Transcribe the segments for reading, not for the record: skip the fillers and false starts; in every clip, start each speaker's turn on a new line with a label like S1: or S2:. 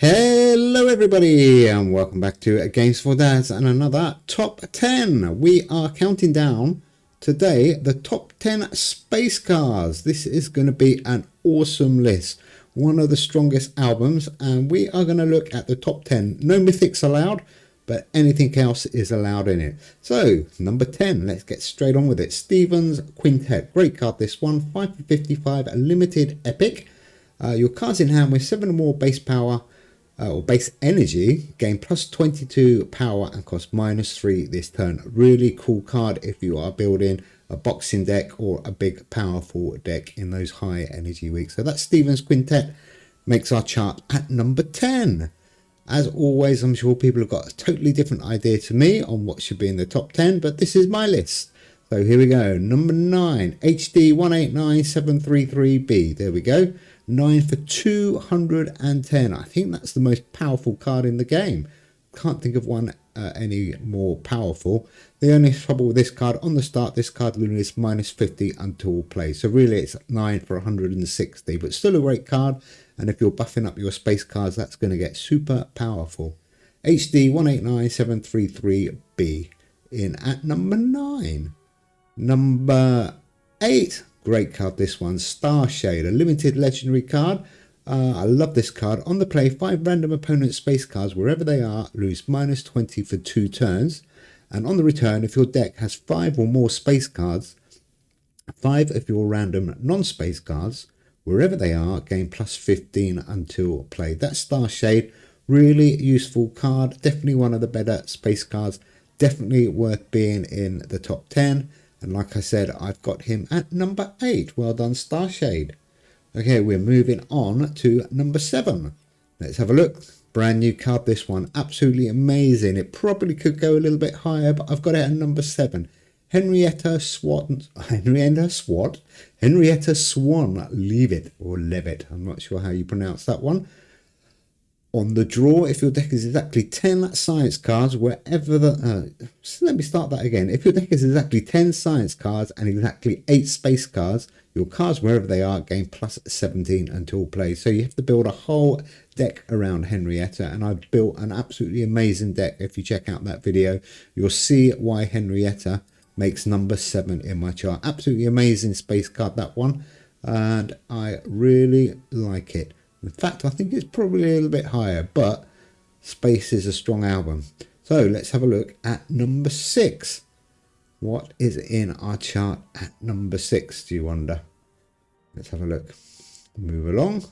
S1: Hello everybody and welcome back to Games for Dads and another top 10. We are counting down today the top 10 space cars. This is going to be an awesome list, one of the strongest albums, and we are going to look at the top 10. No mythics allowed, but anything else is allowed in it. So number 10, let's get straight on with it. Stevens Quintet, great card this one, 5 for 55, a limited epic. Your cards in hand with 7 or more base power or base energy, gain plus 22 power and cost -3 this turn. Really cool card if you are building a boxing deck or a big powerful deck in those high energy weeks. So that's Stevens Quintet, makes our chart at number 10. As always, I'm sure people have got a totally different idea to me on what should be in the top 10, but this is my list. So here we go. Number 9, HD189733B. There we go. 9 for 210. I think that's the most powerful card in the game. Can't think of one any more powerful. The only trouble with this card, on the start, this card loses -50 until play. So really it's 9 for 160, but still a great card. And if you're buffing up your space cards, that's going to get super powerful. HD189733B in at number 9. Number 8. Great card this one, Starshade, a limited legendary card. I love this card. On the play, 5 random opponent space cards, wherever they are, lose -20 for 2 turns. And on the return, if your deck has 5 or more space cards, 5 of your random non-space cards, wherever they are, gain +15 until play. That's Starshade, really useful card. Definitely one of the better space cards. Definitely worth being in the top 10. And like I said, I've got him at number 8. Well done, Starshade. Okay, we're moving on to number 7. Let's have a look. Brand new card, this one. Absolutely amazing. It probably could go a little bit higher, but I've got it at number 7. Henrietta Swan, Leave It or Levitt. I'm not sure how you pronounce that one. On the draw, if your deck is exactly 10 science cards, wherever the... let me start that again. If your deck is exactly 10 science cards and exactly 8 space cards, your cards, wherever they are, gain +17 until play. So you have to build a whole deck around Henrietta, and I've built an absolutely amazing deck. If you check out that video, you'll see why Henrietta makes number 7 in my chart. Absolutely amazing space card, that one, and I really like it. In fact, I think it's probably a little bit higher, but Space is a strong album. So let's have a look at number 6. What is in our chart at number 6, do you wonder? Let's have a look. Move along.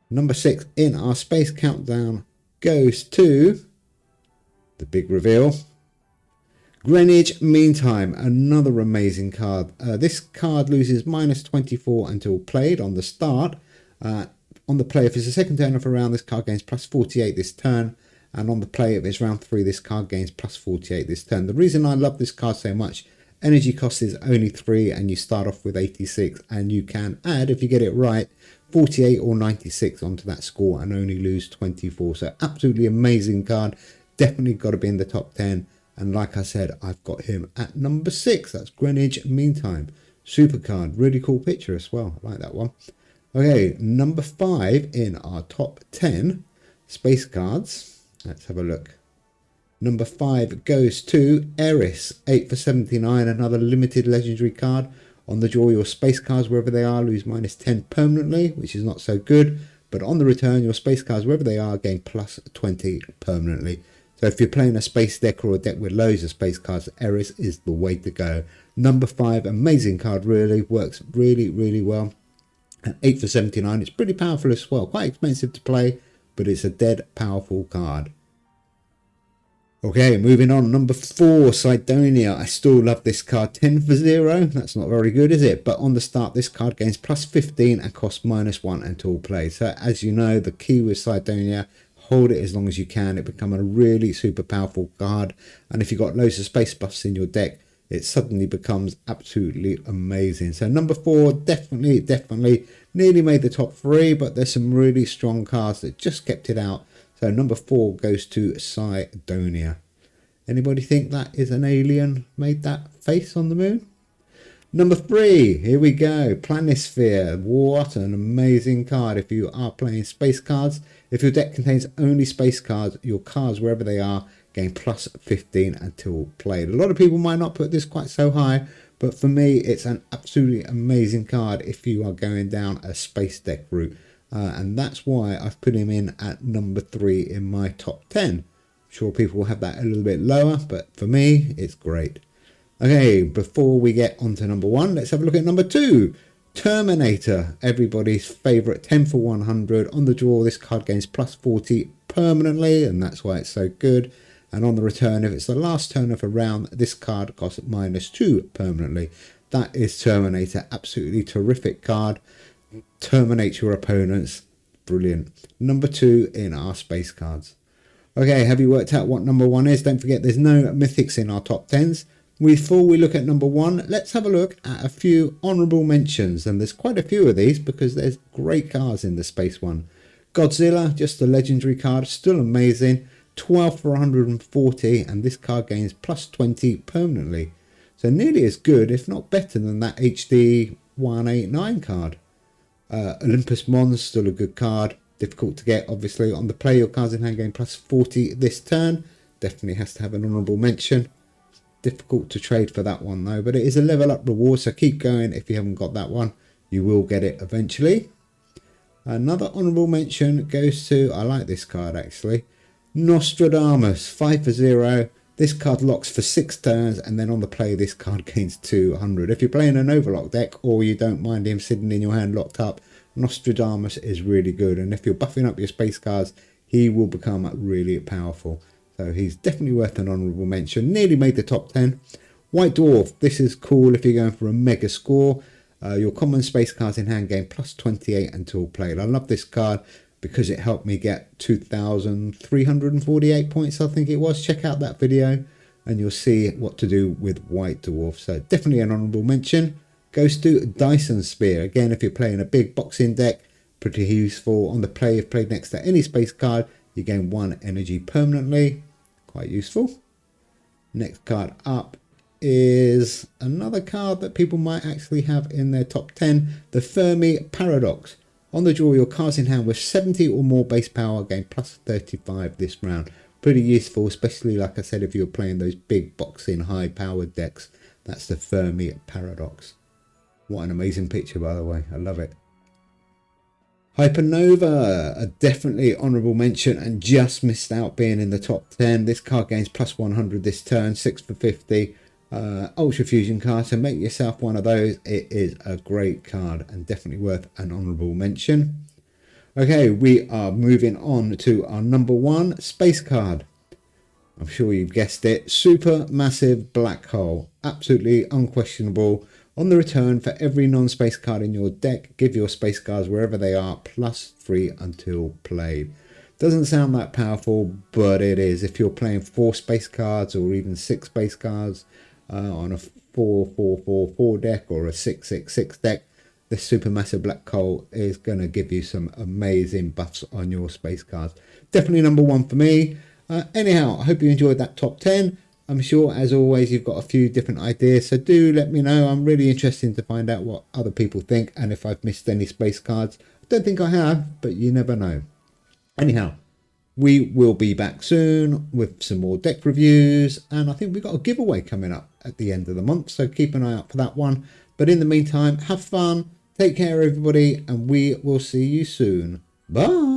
S1: Number 6 in our space countdown goes to the big reveal. Greenwich Meantime, another amazing card. This card loses -24 until played on the start. On the play, if it's the second turn of a round, this card gains +48 this turn. And on the play, if it's round 3, this card gains +48 this turn. The reason I love this card so much, energy cost is only 3 and you start off with 86. And you can add, if you get it right, 48 or 96 onto that score and only lose 24. So absolutely amazing card. Definitely got to be in the top 10. And like I said, I've got him at number 6. That's Greenwich Meantime. Super card. Really cool picture as well. I like that one. Okay, number 5 in our top 10 space cards. Let's have a look. Number 5 goes to Eris, 8 for 79, another limited legendary card. On the draw, your space cards, wherever they are, lose -10 permanently, which is not so good. But on the return, your space cards, wherever they are, gain +20 permanently. So if you're playing a space deck or a deck with loads of space cards, Eris is the way to go. Number 5, amazing card, really. Works really, really well. At 8 for 79, it's pretty powerful as well. Quite expensive to play, but it's a dead powerful card. Okay, moving on. Number 4, Sidonia. I still love this card. 10 for 0. That's not very good, is it? But on the start, this card gains +15 and costs -1 until play. So as you know, the key with Sidonia, hold it as long as you can. It becomes a really super powerful card. And if you've got loads of space buffs in your deck, it suddenly becomes absolutely amazing. So number 4, definitely nearly made the top 3, but there's some really strong cards that just kept it out. So number 4 goes to Sidonia. Anybody think that is an alien made that face on the moon? Number 3, here we go, Planisphere. What an amazing card if you are playing space cards. If your deck contains only space cards, your cards, wherever they are, gain plus 15 until played. A lot of people might not put this quite so high, but for me, it's an absolutely amazing card if you are going down a space deck route. And that's why I've put him in at number 3 in my top 10. I'm sure people will have that a little bit lower, but for me, it's great. Okay, before we get on to number 1, let's have a look at number 2. Terminator, everybody's favourite 10 for 100. On the draw, this card gains plus 40 permanently, and that's why it's so good. And on the return, if it's the last turn of a round, this card costs -2 permanently. That is Terminator, absolutely terrific card. Terminate your opponents, brilliant. Number 2 in our space cards. Okay, have you worked out what number 1 is? Don't forget there's no mythics in our top 10s. Before we look at number 1, let's have a look at a few honourable mentions. And there's quite a few of these because there's great cards in the space one. Godzilla, just a legendary card, still amazing. 12 for 140, and this card gains plus 20 permanently. So nearly as good, if not better than that HD 189 card. Olympus Mons, still a good card. Difficult to get, obviously. On the play, your cards in hand gain plus 40 this turn. Definitely has to have an honourable mention. Difficult to trade for that one though, but it is a level up reward, so keep going. If you haven't got that one, you will get it eventually. Another honourable mention goes to, I like this card actually, Nostradamus, 5 for 0. This card locks for 6 turns, and then on the play this card gains 200. If you're playing an overlock deck or you don't mind him sitting in your hand locked up, Nostradamus is really good, and if you're buffing up your space cards, he will become really powerful. So he's definitely worth an honourable mention. Nearly made the top 10. White Dwarf. This is cool if you're going for a mega score. Your common space cards in hand gain plus 28 until played. I love this card because it helped me get 2,348 points, I think it was. Check out that video and you'll see what to do with White Dwarf. So definitely an honourable mention. Goes to Dyson Spear. Again, if you're playing a big boxing deck, pretty useful. On the play, if played next to any space card, you gain 1 energy permanently. Quite useful. Next card up is another card that people might actually have in their top 10, the Fermi Paradox. On the draw, your cards in hand with 70 or more base power gain plus 35 this round. Pretty useful, especially like I said, if you're playing those big boxing high powered decks. That's the Fermi Paradox. What an amazing picture, by the way. I love it. Hypernova, a definitely honourable mention and just missed out being in the top 10. This card gains plus 100 this turn, 6 for 50. Ultra Fusion card, so make yourself one of those. It is a great card and definitely worth an honourable mention. Okay, we are moving on to our number 1 space card. I'm sure you've guessed it. Supermassive Black Hole. Absolutely unquestionable. On the return, for every non-space card in your deck, give your space cards wherever they are plus 3 until played. Doesn't sound that powerful, but it is. If you're playing 4 space cards or even 6 space cards on a 4-4-4-4 deck or a 6-6-6 deck, this Supermassive Black Hole is going to give you some amazing buffs on your space cards. Definitely number 1 for me. Anyhow, I hope you enjoyed that top 10. I'm sure, as always, you've got a few different ideas, so do let me know. I'm really interested to find out what other people think and if I've missed any space cards. I don't think I have, but you never know. Anyhow, we will be back soon with some more deck reviews, and I think we've got a giveaway coming up at the end of the month, so keep an eye out for that one. But in the meantime, have fun, take care everybody, and we will see you soon. Bye!